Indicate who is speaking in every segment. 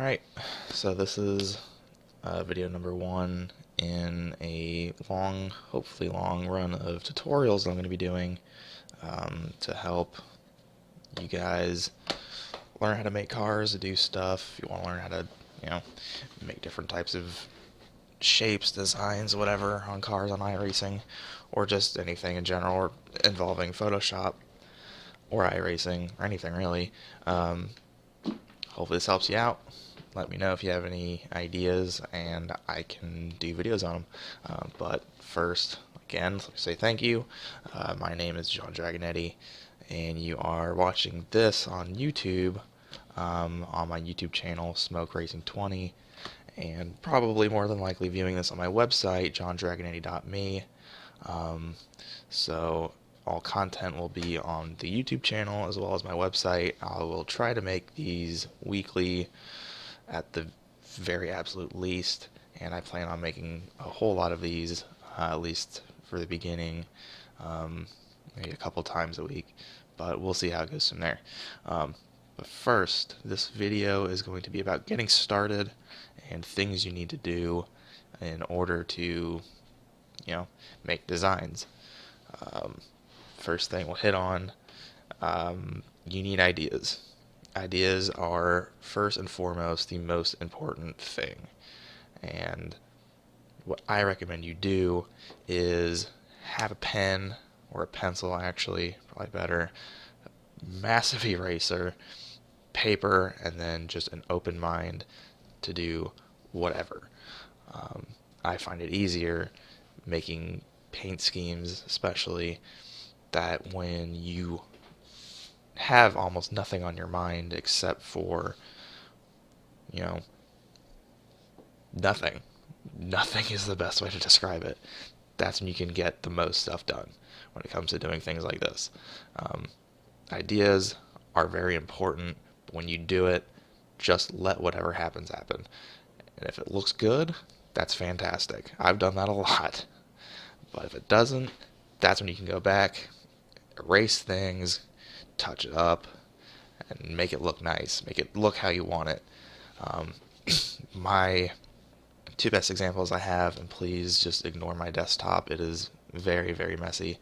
Speaker 1: Alright, so this is video number 1 in a long, hopefully long run of tutorials I'm going to be doing to help you guys learn how to make cars, to do stuff. If you want to learn how to, make different types of shapes, designs, whatever on cars on iRacing, or just anything in general, or involving Photoshop or iRacing, or anything really. Hopefully this helps you out. Let me know if you have any ideas and I can do videos on them. But first, again, let me say thank you. My name is John Dragonetti, and you are watching this on YouTube, on my YouTube channel, Smoke Racing 20, and probably more than likely viewing this on my website, johndragonetti.me. So all content will be on the YouTube channel as well as my website. I will try to make these weekly at the very absolute least, and I plan on making a whole lot of these, at least for the beginning, maybe a couple times a week, but we'll see how it goes from there. But first, this video is going to be about getting started and things you need to do in order to, make designs. First thing we'll hit on, you need ideas. Ideas are first and foremost the most important thing, and what I recommend you do is have a pen or a pencil, actually, probably better, massive eraser, paper, and then just an open mind to do whatever. I find it easier making paint schemes, especially, that when you have almost nothing on your mind except for, nothing. Nothing is the best way to describe it. That's when you can get the most stuff done when it comes to doing things like this. Ideas are very important, but when you do it, just let whatever happens happen. And if it looks good, that's fantastic. I've done that a lot. But if it doesn't, that's when you can go back, erase things, touch it up, and make it look nice. Make it look how you want it. My two best examples I have, and please just ignore my desktop. It is very, very messy.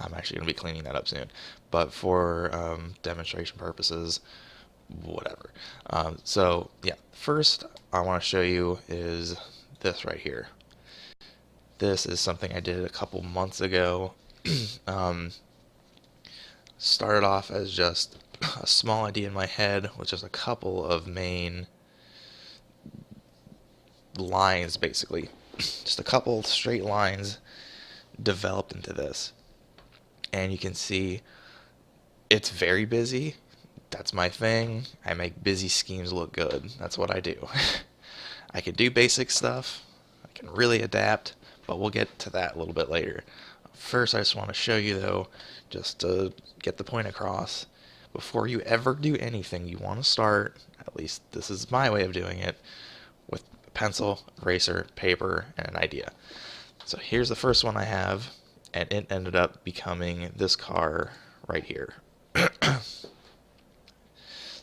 Speaker 1: I'm actually going to be cleaning that up soon. But for demonstration purposes, whatever. So, yeah, first I want to show you is this right here. This is something I did a couple months ago. Started off as just a small idea in my head with just a couple of main lines, basically. Just a couple straight lines developed into this. And you can see it's very busy. That's my thing. I make busy schemes look good. That's what I do. I can do basic stuff. I can really adapt, but we'll get to that a little bit later. First, I just want to show you, though, just to get the point across, before you ever do anything, you want to start, at least this is my way of doing it, with a pencil, eraser, paper, and an idea. So here's the first one I have, and it ended up becoming this car right here.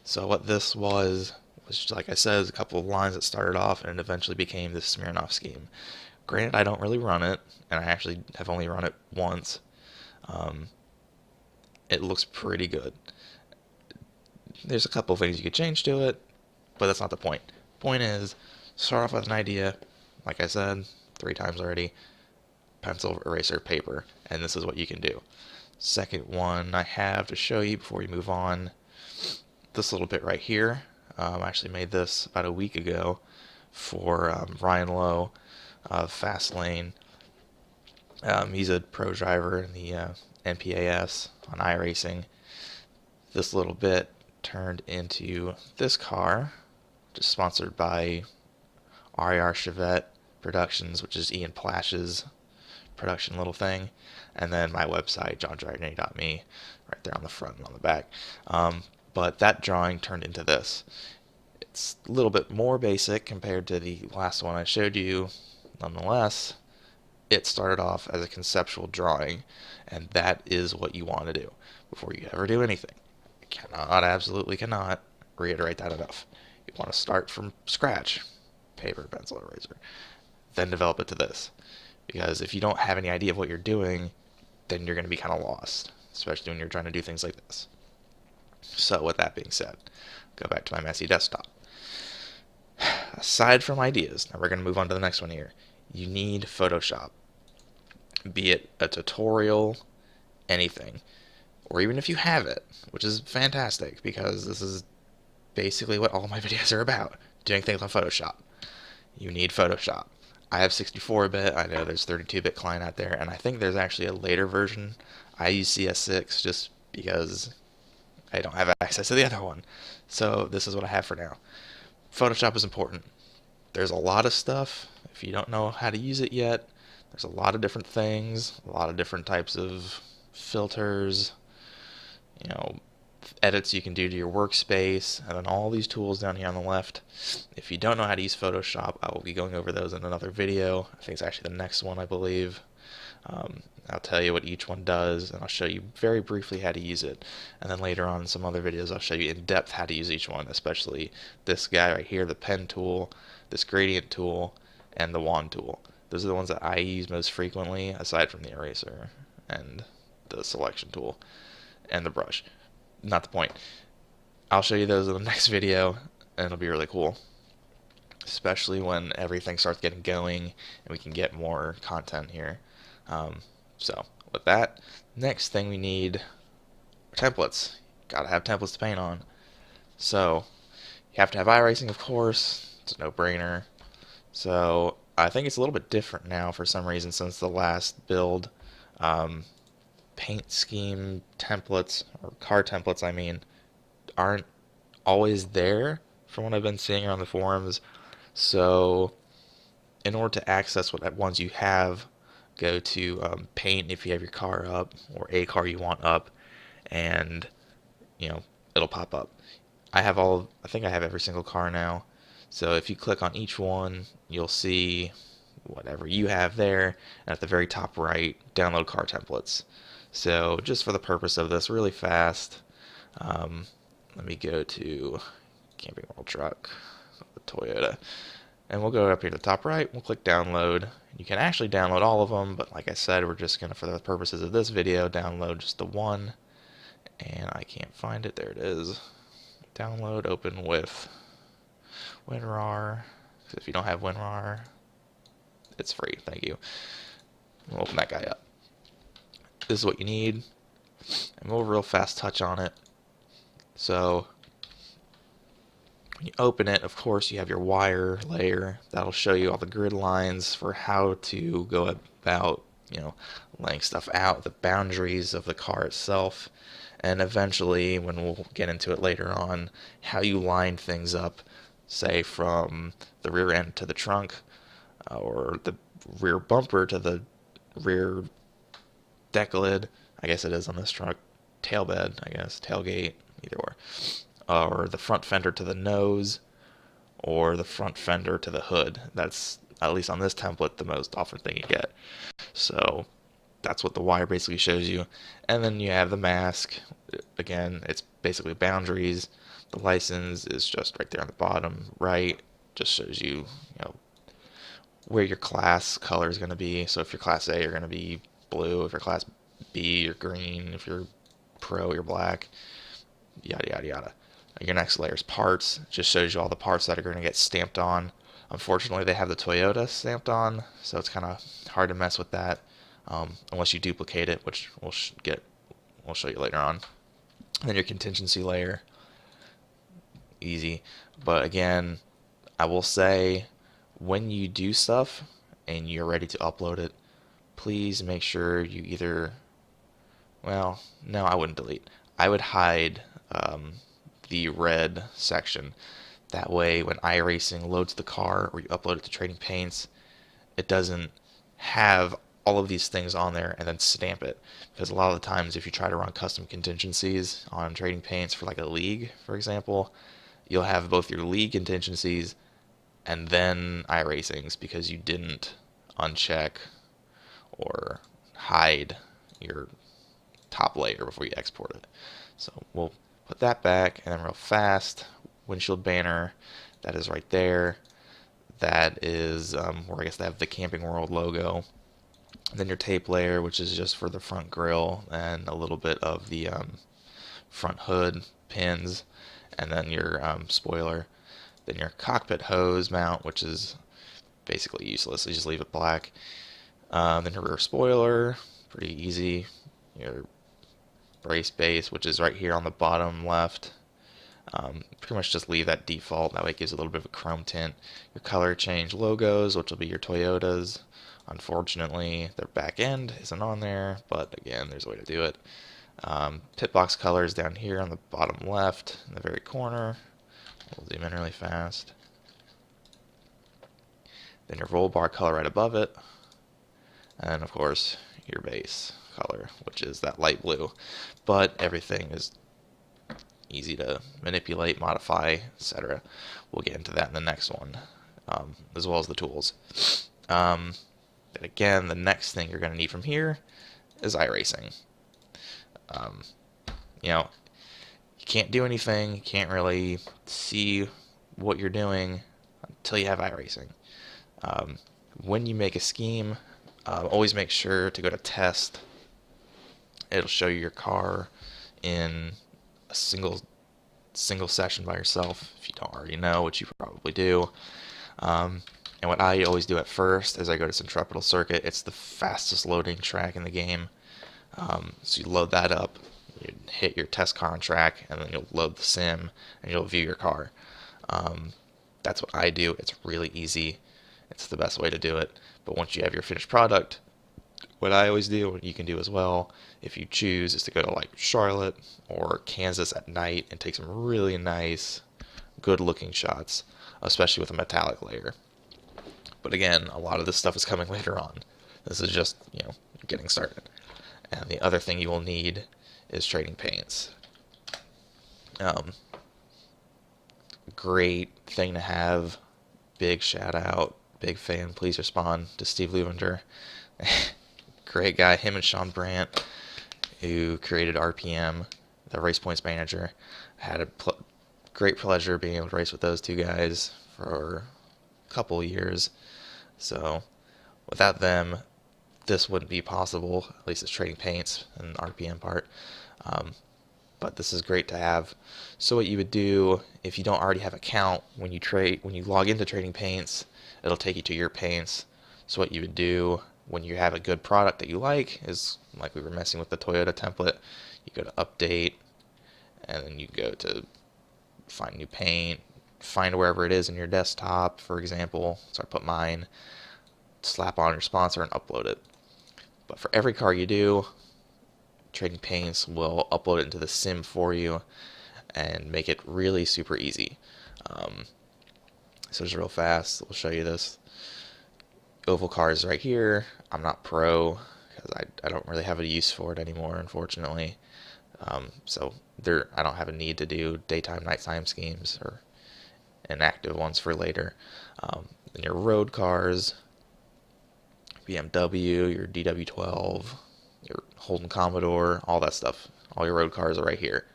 Speaker 1: So what this was just, like I said, a couple of lines that started off, and it eventually became this Smirnoff scheme. Granted, I don't really run it, and I actually have only run it once. It looks pretty good. There's a couple of things you could change to it, but that's not the point. Point is, start off with an idea, like I said 3 times already, pencil, eraser, paper, and this is what you can do. Second one I have to show you before we move on, this little bit right here. I actually made this about a week ago for Ryan Lowe of Fast Lane. He's a pro driver in the NPAS on iRacing. This little bit turned into this car, which is sponsored by RER Chevette Productions, which is Ian Plash's production little thing, and then my website, johndragonetti.me, right there on the front and on the back. But that drawing turned into this. It's a little bit more basic compared to the last one I showed you. Nonetheless, it started off as a conceptual drawing, and that is what you want to do before you ever do anything. I absolutely cannot reiterate that enough. You want to start from scratch, paper, pencil, eraser, then develop it to this. Because if you don't have any idea of what you're doing, then you're going to be kind of lost, especially when you're trying to do things like this. So with that being said, go back to my messy desktop. Aside from ideas, now we're going to move on to the next one here. You need Photoshop. Be it a tutorial, anything. Or even if you have it, which is fantastic because this is basically what all my videos are about, doing things on Photoshop. You need Photoshop. I have 64-bit, I know there's 32-bit client out there, and I think there's actually a later version. I use CS6 just because I don't have access to the other one. So this is what I have for now. Photoshop is important. There's a lot of stuff. If you don't know how to use it yet, there's a lot of different things, a lot of different types of filters, edits you can do to your workspace, and then all these tools down here on the left. If you don't know how to use Photoshop, I will be going over those in another video. I think it's actually the next one, I believe. I'll tell you what each one does, and I'll show you very briefly how to use it. And then later on in some other videos, I'll show you in depth how to use each one, especially this guy right here, the pen tool, this gradient tool, and the wand tool. Those are the ones that I use most frequently, aside from the eraser and the selection tool and the brush. Not the point. I'll show you those in the next video, and it'll be really cool, especially when everything starts getting going and we can get more content here. So with that, next thing we need are templates. Gotta have templates to paint on. So you have to have iRacing, of course. It's a no-brainer. So I think it's a little bit different now for some reason since the last build. Paint scheme templates, or car templates I mean, aren't always there from what I've been seeing around the forums. So in order to access what ones you have, go to paint if you have your car up, or a car you want up, and it'll pop up. I think I have every single car now. So if you click on each one, you'll see whatever you have there, and at the very top right, download car templates. So just for the purpose of this, really fast, let me go to Camping World Truck, the Toyota, and we'll go up here to the top right, we'll click download. You can actually download all of them, but like I said, we're just going to, for the purposes of this video, download just the one, and I can't find it, there it is. Download, open with WinRAR. If you don't have WinRAR, it's free, thank you. We'll open that guy up. This is what you need, and we'll real fast touch on it. So when you open it, of course, you have your wire layer. That'll show you all the grid lines for how to go about, laying stuff out, the boundaries of the car itself, and eventually, when we'll get into it later on, how you line things up, say from the rear end to the trunk, or the rear bumper to the rear deck lid, I guess it is on this truck, tail bed, I guess, tailgate, either or the front fender to the nose, or the front fender to the hood. That's, at least on this template, the most often thing you get. So that's what the wire basically shows you. And then you have the mask. Again, it's basically boundaries. The license is just right there on the bottom right. Just shows you, where your class color is going to be. So if you're class A, you're going to be blue. If you're class B, you're green. If you're pro, you're black. Yada, yada, yada. Your next layer is parts. Just shows you all the parts that are going to get stamped on. Unfortunately, they have the Toyota stamped on, so it's kind of hard to mess with that, unless you duplicate it, which we'll show you later on. And then your contingency layer, easy. But again, I will say, when you do stuff and you're ready to upload it, please make sure you either, well, no, I wouldn't delete. I would hide the red section. That way, when iRacing loads the car or you upload it to Trading Paints, it doesn't have all of these things on there and then stamp it. Because a lot of the times, if you try to run custom contingencies on Trading Paints for like a league, for example, you'll have both your league contingencies and then iRacing's because you didn't uncheck or hide your top layer before you export it. So we'll put that back, and then real fast, windshield banner. that is right there. That is where I guess they have the Camping World logo. And then your tape layer, which is just for the front grille and a little bit of the front hood pins, and then your spoiler. Then your cockpit hose mount, which is basically useless. You just leave it black. Then your rear spoiler, pretty easy. Your brace base, which is right here on the bottom left. Pretty much just leave that default. That way it gives a little bit of a chrome tint. Your color change logos, which will be your Toyotas. Unfortunately, their back end isn't on there, but again, there's a way to do it. Pit box colors down here on the bottom left, in the very corner. We'll zoom in really fast. Then your roll bar color right above it. And of course, your base color, which is that light blue. But everything is easy to manipulate, modify, etc. We'll get into that in the next one, as well as the tools. Then again, the next thing you're going to need from here is iRacing. You know, you can't do anything, you can't really see what you're doing until you have iRacing. When you make a scheme, always make sure to go to test. It'll show you your car in a single session by yourself if you don't already know, which you probably do. And what I always do at first is I go to Centripetal Circuit. It's the fastest loading track in the game. So you load that up, you hit your test car on track, and then you'll load the sim and you'll view your car. That's what I do. It's really easy. It's the best way to do it. But once you have your finished product, what I always do, what you can do as well, if you choose, is to go to like Charlotte or Kansas at night and take some really nice, good looking shots, especially with a metallic layer. But again, a lot of this stuff is coming later on. This is just, getting started. And the other thing you will need is trading paints. Great thing to have. Big shout out, big fan. Please respond to Steve Lewinger. Great guy. Him and Sean Brandt, who created RPM, the Race Points manager. Had a great pleasure being able to race with those two guys for a couple years. So without them, this wouldn't be possible. At least it's trading paints and the RPM part. But this is great to have. So what you would do if you don't already have an account, when you log into Trading Paints, it'll take you to your paints. So what you would do when you have a good product that you like is, like we were messing with the Toyota template, you go to update, and then you go to find new paint, find wherever it is in your desktop, for example. So I put mine, slap on your sponsor, and upload it. But for every car you do, Trading Paints will upload it into the sim for you and make it really super easy. So just real fast, we'll show you this. Oval cars right here. I'm not pro because I don't really have a use for it anymore, unfortunately. So I don't have a need to do daytime, nighttime schemes or inactive ones for later. Then your road cars, BMW, your DW12, your Holden Commodore, all that stuff. All your road cars are right here.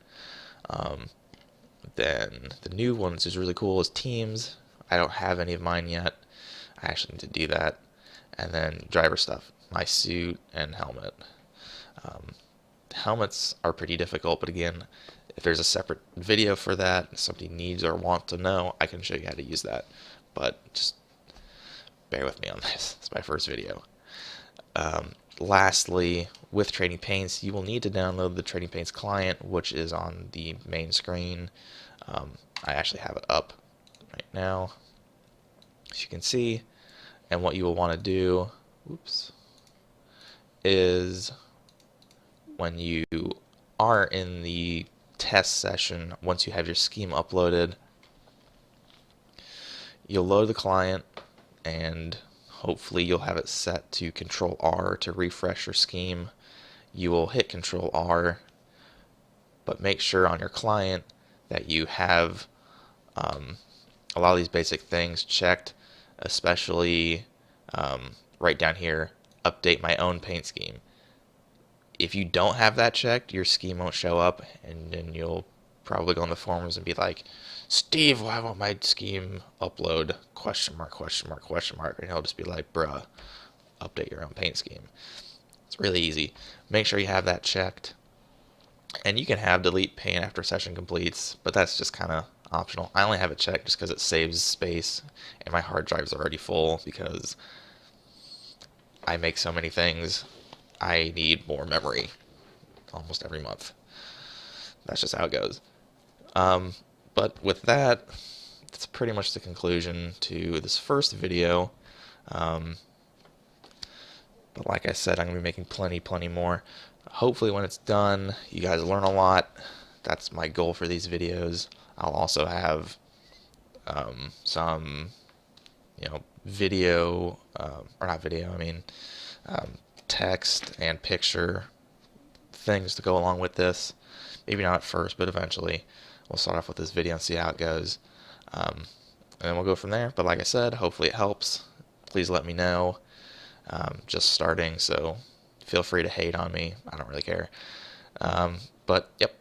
Speaker 1: Then the new one, which is really cool, is teams. I don't have any of mine yet. I actually need to do that. And then driver stuff, my suit and helmet. Helmets are pretty difficult, but again, if there's a separate video for that, if somebody needs or wants to know, I can show you how to use that. But just bear with me on this. It's my first video. Lastly, with Trading Paints, you will need to download the Trading Paints client, which is on the main screen. I actually have it up right now, as you can see. And what you will want to do, is when you are in the test session, once you have your scheme uploaded, you'll load the client, and hopefully you'll have it set to Control R to refresh your scheme. You will hit Control R, but make sure on your client that you have a lot of these basic things checked, especially right down here, update my own paint scheme. If you don't have that checked, your scheme won't show up, and then you'll probably go on the forums and be like, Steve, why won't my scheme upload? Question mark, question mark, question mark. And he'll just be like, bruh, update your own paint scheme. It's really easy. Make sure you have that checked. And you can have delete paint after session completes, but that's just kind of optional. I only have it checked just because it saves space, and my hard drive's already full because I make so many things. I need more memory almost every month. That's just how it goes. But with that, that's pretty much the conclusion to this first video. But like I said, I'm going to be making plenty more. Hopefully when it's done, you guys learn a lot. That's my goal for these videos. I'll also have some, video, or not video, I mean text and picture things to go along with this. Maybe not at first, but eventually. We'll start off with this video and see how it goes. And then we'll go from there. But like I said, hopefully it helps. Please let me know. Just starting, so feel free to hate on me. I don't really care. But yep,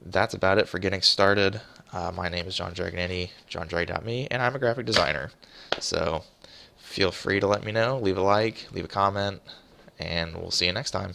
Speaker 1: that's about it for getting started. My name is John Dragonini, johndrag.me, and I'm a graphic designer. So feel free to let me know, leave a like, leave a comment, and we'll see you next time.